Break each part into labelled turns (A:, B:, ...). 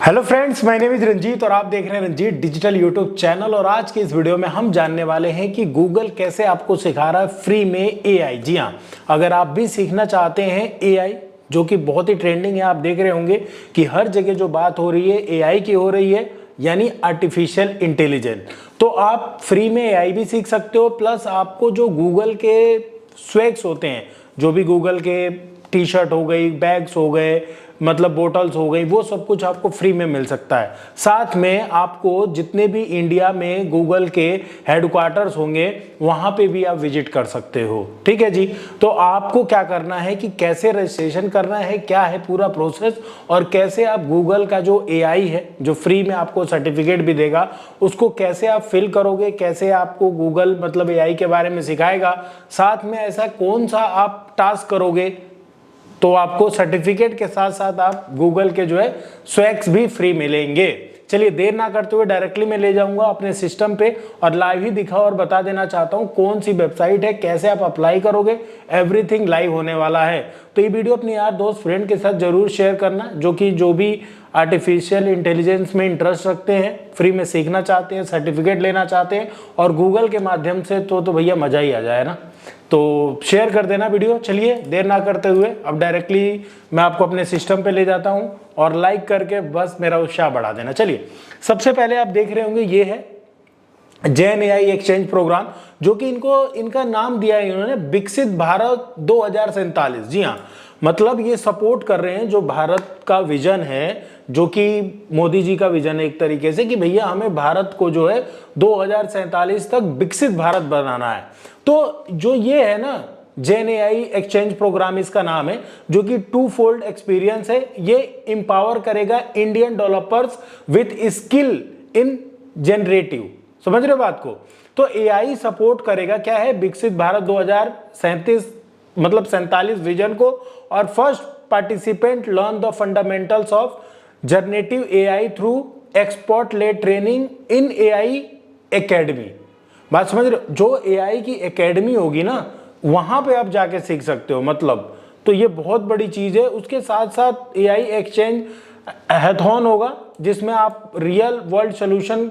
A: Hello friends, my name is Ranjit और आप देख रहे हैं रंजीत डिजिटल यूट्यूब चैनल। और आज के इस वीडियो में हम जानने वाले हैं कि गूगल कैसे आपको सिखा रहा है फ्री में एआई। जी हाँ, अगर आप भी सीखना चाहते हैं एआई, जो कि बहुत ही ट्रेंडिंग है, आप देख रहे होंगे कि हर जगह जो बात हो रही है एआई की हो रही है, यानी आर्टिफिशियल इंटेलिजेंस। तो आप फ्री में एआई भी सीख सकते हो, प्लस आपको जो गूगल के स्वैग्स होते हैं, जो भी गूगल के टी शर्ट हो गई, बैग्स हो गए, मतलब बोटल्स हो गई, वो सब कुछ आपको फ्री में मिल सकता है। साथ में आपको जितने भी इंडिया में गूगल के हेडक्वार्टर्स होंगे वहां पे भी आप विजिट कर सकते हो। ठीक है जी। तो आपको क्या करना है कि कैसे रजिस्ट्रेशन करना है, क्या है पूरा प्रोसेस, और कैसे आप गूगल का जो एआई है, जो फ्री में आपको सर्टिफिकेट भी देगा, उसको कैसे आप फिल करोगे, कैसे आपको गूगल मतलब एआई के बारे में सिखाएगा, साथ में ऐसा कौन सा आप टास्क करोगे तो आपको सर्टिफिकेट के साथ साथ आप गूगल के जो है स्वैग्स भी फ्री मिलेंगे। चलिए देर ना करते हुए डायरेक्टली मैं ले जाऊंगा अपने सिस्टम पे और लाइव ही दिखा और बता देना चाहता हूं कौन सी वेबसाइट है, कैसे आप अप्लाई करोगे, एवरीथिंग लाइव होने वाला है। तो ये वीडियो अपने यार दोस्त फ्रेंड के साथ जरूर शेयर करना, जो भी आर्टिफिशियल इंटेलिजेंस में इंटरेस्ट रखते हैं, फ्री में सीखना चाहते हैं, सर्टिफिकेट लेना चाहते हैं और गूगल के माध्यम से, तो भैया मजा ही आ जाए ना। तो शेयर कर देना वीडियो। चलिए देर ना करते हुए अब डायरेक्टली मैं आपको अपने सिस्टम पे ले जाता हूं और लाइक करके बस मेरा उत्साह बढ़ा देना। चलिए, सबसे पहले आप देख रहे होंगे ये है जैन एआई एक्सचेंज प्रोग्राम, जो कि इनका नाम दिया है इन्होंने विकसित भारत 2047। जी हाँ, मतलब ये सपोर्ट कर रहे हैं जो भारत का विजन है, जो कि मोदी जी का विजन है एक तरीके से, कि भैया हमें भारत को जो है 2047 तक विकसित भारत बनाना है। तो जो ये है ना, जेन एआई एक्सचेंज प्रोग्राम इसका नाम है, जो कि 2-fold एक्सपीरियंस है। ये इंपावर करेगा Indian developers with skill in generative. समझ रहे हो बात को? तो एआई सपोर्ट करेगा क्या है, विकसित भारत 2037 मतलब 47 विजन को। और first participant learn the fundamentals of generative AI through expert led training in AI academy. बात समझ रहे हो? जो एआई की एकेडमी होगी ना, वहां पे आप जाके सीख सकते हो। मतलब तो ये बहुत बड़ी चीज है। उसके साथ साथ एआई एक्सचेंज हैथॉन होगा, जिसमें आप रियल वर्ल्ड सोल्यूशन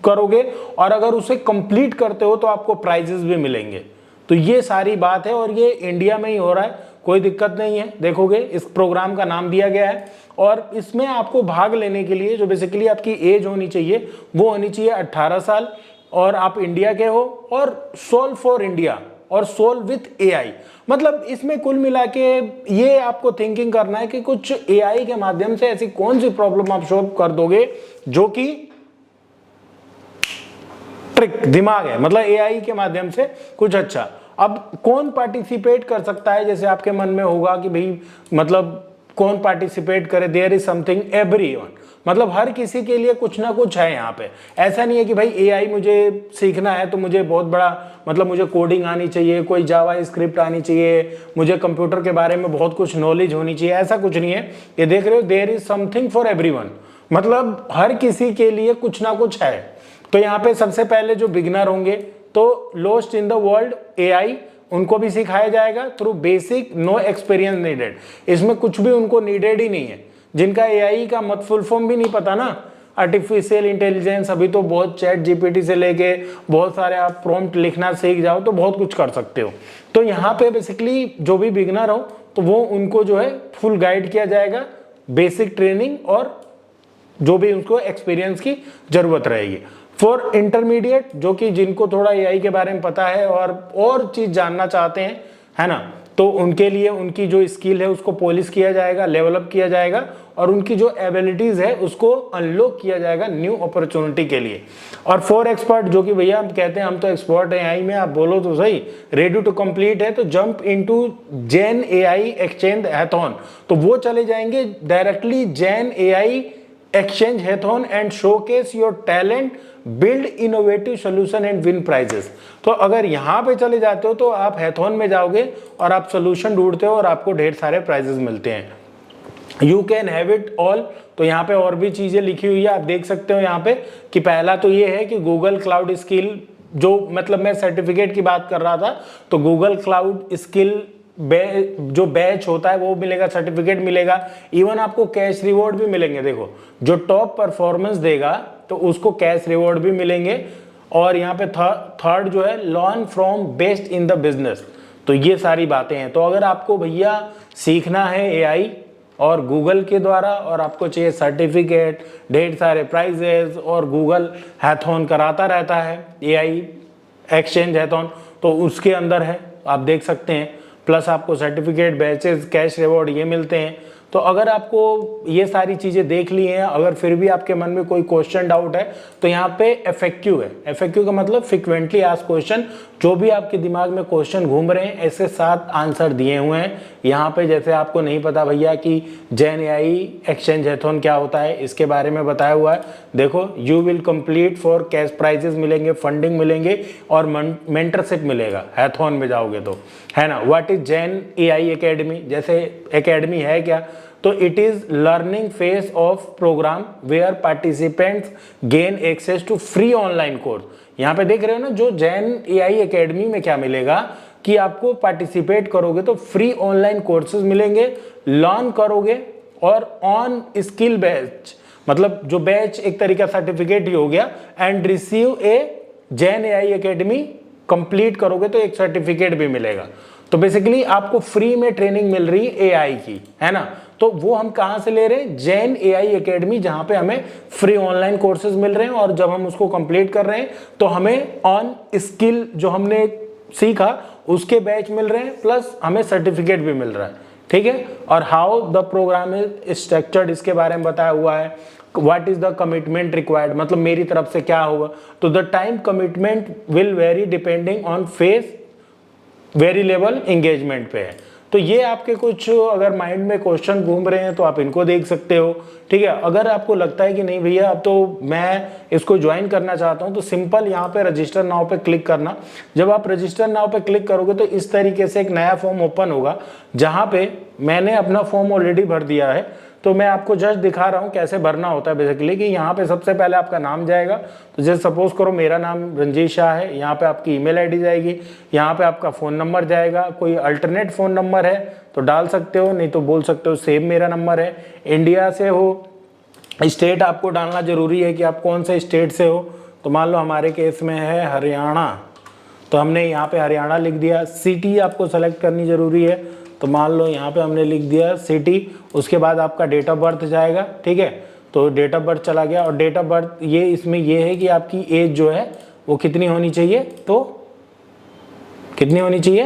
A: करोगे और अगर उसे कंप्लीट करते हो तो आपको प्राइजेस भी मिलेंगे। तो ये सारी बात है और ये इंडिया में ही हो रहा है, कोई दिक्कत नहीं है। देखोगे इस प्रोग्राम का नाम दिया गया है और इसमें आपको भाग लेने के लिए जो बेसिकली आपकी एज होनी चाहिए वो होनी चाहिए 18 साल, और आप इंडिया के हो, और सोल फॉर इंडिया और सोल विथ एआई। मतलब इसमें कुल मिला के ये आपको थिंकिंग करना है कि कुछ एआई के माध्यम से ऐसी कौन सी प्रॉब्लम आप सॉल्व कर दोगे जो कि ट्रिक दिमाग है, मतलब एआई के माध्यम से कुछ अच्छा। अब कौन पार्टिसिपेट कर सकता है, जैसे आपके मन में होगा कि भाई मतलब कौन पार्टिसिपेट करे, देयर इज समथिंग एवरीवन, मतलब हर किसी के लिए कुछ ना कुछ है यहाँ पे। ऐसा नहीं है कि भाई एआई मुझे सीखना है तो मुझे बहुत बड़ा, मतलब मुझे कोडिंग आनी चाहिए, कोई जावा स्क्रिप्ट आनी चाहिए, मुझे कंप्यूटर के बारे में बहुत कुछ नॉलेज होनी चाहिए, ऐसा कुछ नहीं है। ये देख रहे हो, there is something for everyone, मतलब हर किसी के लिए कुछ ना कुछ है। तो यहाँ पे सबसे पहले जो बिगिनर होंगे तो lost in the world AI, उनको भी सिखाया जाएगा through basic no experience needed. इसमें कुछ भी उनको नीडेड ही नहीं है। जिनका एआई का मत फुल फॉर्म भी नहीं पता ना, आर्टिफिशियल इंटेलिजेंस, अभी तो बहुत चैट जीपीटी से लेके बहुत सारे आप प्रॉम्प्ट लिखना सीख जाओ तो बहुत कुछ कर सकते हो। तो यहाँ पे बेसिकली जो भी बिगिनर हो तो वो उनको जो है फुल गाइड किया जाएगा, बेसिक ट्रेनिंग और जो भी उनको एक्सपीरियंस की जरूरत रहेगी। फॉर इंटरमीडिएट, जो कि जिनको थोड़ा एआई के बारे में पता है और चीज जानना चाहते हैं, है ना, तो उनके लिए उनकी जो स्किल है उसको पॉलिश किया जाएगा, लेवलअप किया जाएगा और उनकी जो एबिलिटीज है उसको अनलॉक किया जाएगा न्यू अपॉर्चुनिटी के लिए। और फॉर एक्सपर्ट, जो कि भैया हम कहते हैं हम तो एक्सपर्ट हैं एआई में, आप बोलो तो सही, रेडी टू कंप्लीट है तो jump into gen AI exchange hackathon. तो वो चले जाएंगे directly gen AI exchange hackathon and showcase your talent, build innovative solution and win prizes. तो अगर यहां पे चले जाते हो तो आप हैथॉन में जाओगे और आप सोल्यूशन ढूंढते हो और आपको ढेर सारे प्राइजेस मिलते हैं। You can have it all. तो यहाँ पे और भी चीजें लिखी हुई है, आप देख सकते हो यहाँ पे कि पहला तो ये है कि गूगल क्लाउड स्किल, जो मतलब मैं सर्टिफिकेट की बात कर रहा था, तो गूगल क्लाउड स्किल जो बैच होता है वो मिलेगा, सर्टिफिकेट मिलेगा, इवन आपको कैश रिवॉर्ड भी मिलेंगे। देखो जो टॉप परफॉर्मेंस देगा तो उसको कैश रिवॉर्ड भी मिलेंगे। और यहाँ पे थर्ड जो है learn from best in the business. तो ये सारी बातें हैं। तो अगर आपको भैया सीखना है एआई और गूगल के द्वारा, और आपको चाहिए सर्टिफिकेट, ढेर सारे प्राइजेस, और गूगल हैथॉन कराता रहता है, एआई एक्सचेंज हैथॉन, तो उसके अंदर है, आप देख सकते हैं। प्लस आपको सर्टिफिकेट, बैचेस, कैश रिवॉर्ड ये मिलते हैं। तो अगर आपको ये सारी चीज़ें देख ली हैं, अगर फिर भी आपके मन में कोई क्वेश्चन डाउट है तो यहाँ पे एफएक्यू है। एफएक्यू का मतलब फ्रिक्वेंटली आस्क्ड क्वेश्चन, जो भी आपके दिमाग में क्वेश्चन घूम रहे हैं ऐसे 7 आंसर दिए हुए हैं यहाँ पे। जैसे आपको नहीं पता भैया कि जैन एआई एक्सचेंज हैथॉन क्या होता है, इसके बारे में बताया हुआ है। देखो you will complete for cash prices मिलेंगे, फंडिंग मिलेंगे और मेंटरशिप मिलेगा हैथॉन में जाओगे तो, है ना। What is gen AI academy, जैसे एकेडमी है क्या, तो it is learning phase of program where participants gain access to free online course. यहाँ पे देख रहे हो ना, जो जैन एआई एकेडमी में क्या मिलेगा कि आपको पार्टिसिपेट करोगे तो फ्री ऑनलाइन कोर्सेज मिलेंगे, लर्न करोगे, और ऑन स्किल बैच, मतलब जो बैच एक तरीका सर्टिफिकेट ही हो गया, and receive A Jain AI academy, complete करोगे तो एक सर्टिफिकेट भी मिलेगा। तो बेसिकली आपको फ्री में ट्रेनिंग मिल रही है एआई की, है ना। तो वो हम कहां से ले रहे हैं, जैन एआई एकेडमी, जहां पे हमें फ्री ऑनलाइन कोर्सेज मिल रहे हैं, और जब हम उसको कंप्लीट कर रहे हैं तो हमें ऑन स्किल जो हमने सीखा उसके बैच मिल रहे हैं, प्लस हमें सर्टिफिकेट भी मिल रहा है, ठीक है। और how the program is structured, इसके बारे में बताया हुआ है। What is the commitment required, मतलब मेरी तरफ से क्या होगा, तो the time commitment will vary depending on phase vary level engagement पे है। तो ये आपके कुछ अगर माइंड में क्वेश्चन घूम रहे हैं तो आप इनको देख सकते हो, ठीक है। अगर आपको लगता है कि नहीं भैया अब तो मैं इसको ज्वाइन करना चाहता हूं, तो सिंपल यहाँ पे रजिस्टर नाउ पे क्लिक करना। जब आप रजिस्टर नाउ पे क्लिक करोगे तो इस तरीके से एक नया फॉर्म ओपन होगा, जहां पे मैंने अपना फॉर्म ऑलरेडी भर दिया है। तो मैं आपको जस्ट दिखा रहा हूँ कैसे भरना होता है बेसिकली, कि यहाँ पे सबसे पहले आपका नाम जाएगा। तो जैसे सपोज करो मेरा नाम रंजीत शाह है, यहाँ पे आपकी ईमेल आईडी जाएगी, यहाँ पे आपका फ़ोन नंबर जाएगा। कोई अल्टरनेट फ़ोन नंबर है तो डाल सकते हो, नहीं तो बोल सकते हो सेम मेरा नंबर है। इंडिया से हो, स्टेट आपको डालना ज़रूरी है कि आप कौन से स्टेट से हो। तो मान लो हमारे केस में है हरियाणा, तो हमने यहाँ पे हरियाणा लिख दिया। सिटी आपको सेलेक्ट करनी ज़रूरी है, तो मान लो यहाँ पे हमने लिख दिया सिटी। उसके बाद आपका डेट ऑफ बर्थ जाएगा, ठीक है। तो डेट ऑफ बर्थ चला गया, और डेट ऑफ बर्थ ये इसमें ये है कि आपकी एज जो है वो कितनी होनी चाहिए, तो कितनी होनी चाहिए,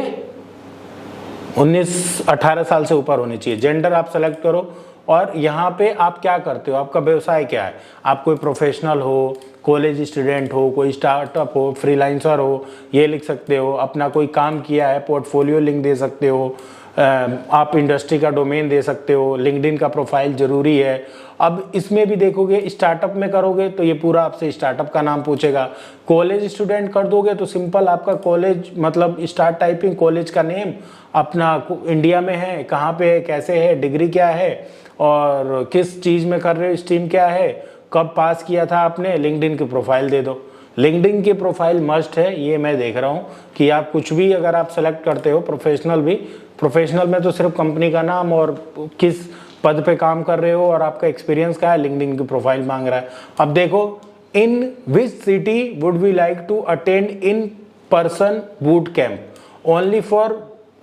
A: 18 साल से ऊपर होनी चाहिए। जेंडर आप सेलेक्ट करो, और यहाँ पे आप क्या करते हो, आपका व्यवसाय क्या है, आप कोई प्रोफेशनल हो, कॉलेज स्टूडेंट हो, कोई स्टार्टअप हो, फ्रीलांसर हो, ये लिख सकते हो। अपना कोई काम किया है, पोर्टफोलियो लिंक दे सकते हो। आप इंडस्ट्री का डोमेन दे सकते हो। लिंक्डइन का प्रोफाइल ज़रूरी है। अब इसमें भी देखोगे स्टार्टअप में करोगे तो ये पूरा आपसे स्टार्टअप का नाम पूछेगा। कॉलेज स्टूडेंट कर दोगे तो सिंपल आपका कॉलेज, मतलब स्टार्ट टाइपिंग कॉलेज का नेम, अपना इंडिया में है, कहाँ पे है, कैसे है, डिग्री क्या है, और किस चीज़ में कर रहे हो, स्ट्रीम क्या है, कब पास किया था आपने। लिंक्डइन की प्रोफाइल दे दो। लिंक्डइन की प्रोफाइल मस्ट है, ये मैं देख रहा हूँ कि आप कुछ भी अगर आप सेलेक्ट करते हो, प्रोफेशनल भी, प्रोफेशनल में तो सिर्फ कंपनी का नाम और किस पद पे काम कर रहे हो और आपका एक्सपीरियंस क्या है, लिंक्डइन की प्रोफाइल मांग रहा है। अब देखो, in which city would we like to attend in person boot camp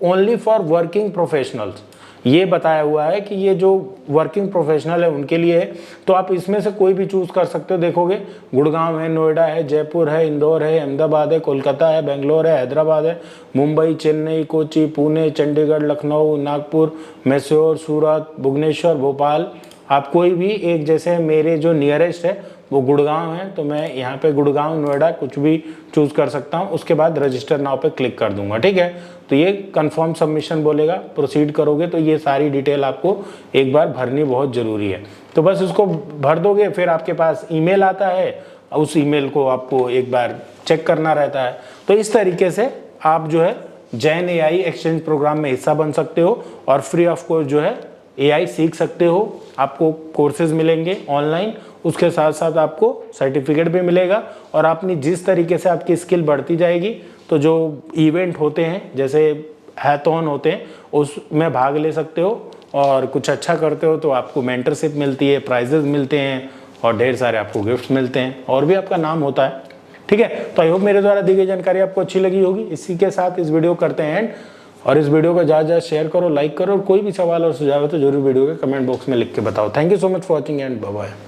A: only for working professionals. ये बताया हुआ है कि ये जो वर्किंग प्रोफेशनल है उनके लिए है। तो आप इसमें से कोई भी चूज़ कर सकते हो। देखोगे गुड़गांव है, नोएडा है, जयपुर है, इंदौर है, अहमदाबाद है, कोलकाता है, बेंगलोर है, हैदराबाद है, मुंबई, चेन्नई, कोची, पुणे, चंडीगढ़, लखनऊ, नागपुर, मैसूर, सूरत, भुवनेश्वर, भोपाल। आप कोई भी एक, जैसे मेरे जो नियरेस्ट है वो गुड़गांव है, तो मैं यहाँ पे गुड़गांव, नोएडा कुछ भी चूज़ कर सकता हूँ। उसके बाद रजिस्टर नाउ पे क्लिक कर दूंगा, ठीक है। तो ये कंफर्म सबमिशन बोलेगा, प्रोसीड करोगे तो ये सारी डिटेल आपको एक बार भरनी बहुत ज़रूरी है। तो बस उसको भर दोगे, फिर आपके पास ईमेल आता है, उस ईमेल को आपको एक बार चेक करना रहता है। तो इस तरीके से आप जो है जैन एआई एक्सचेंज प्रोग्राम में हिस्सा बन सकते हो और फ्री ऑफ कॉस्ट जो है एआई सीख सकते हो। आपको कोर्सेज मिलेंगे ऑनलाइन, उसके साथ साथ आपको सर्टिफिकेट भी मिलेगा, और अपनी जिस तरीके से आपकी स्किल बढ़ती जाएगी, तो जो इवेंट होते हैं जैसे हैथॉन होते हैं उसमें भाग ले सकते हो, और कुछ अच्छा करते हो तो आपको मेंटरशिप मिलती है, प्राइजेस मिलते हैं और ढेर सारे आपको गिफ्ट्स मिलते हैं और भी आपका नाम होता है। ठीक है, तो आई होप मेरे द्वारा दी गई जानकारी आपको अच्छी लगी होगी। इसी के साथ इस वीडियो करते हैं एंड, और इस वीडियो को ज़्यादा शेयर करो, लाइक करो, और कोई भी सवाल और सुझाव है तो जरूर वीडियो के कमेंट बॉक्स में लिख के बताओ। Thank you so much for watching and bye bye.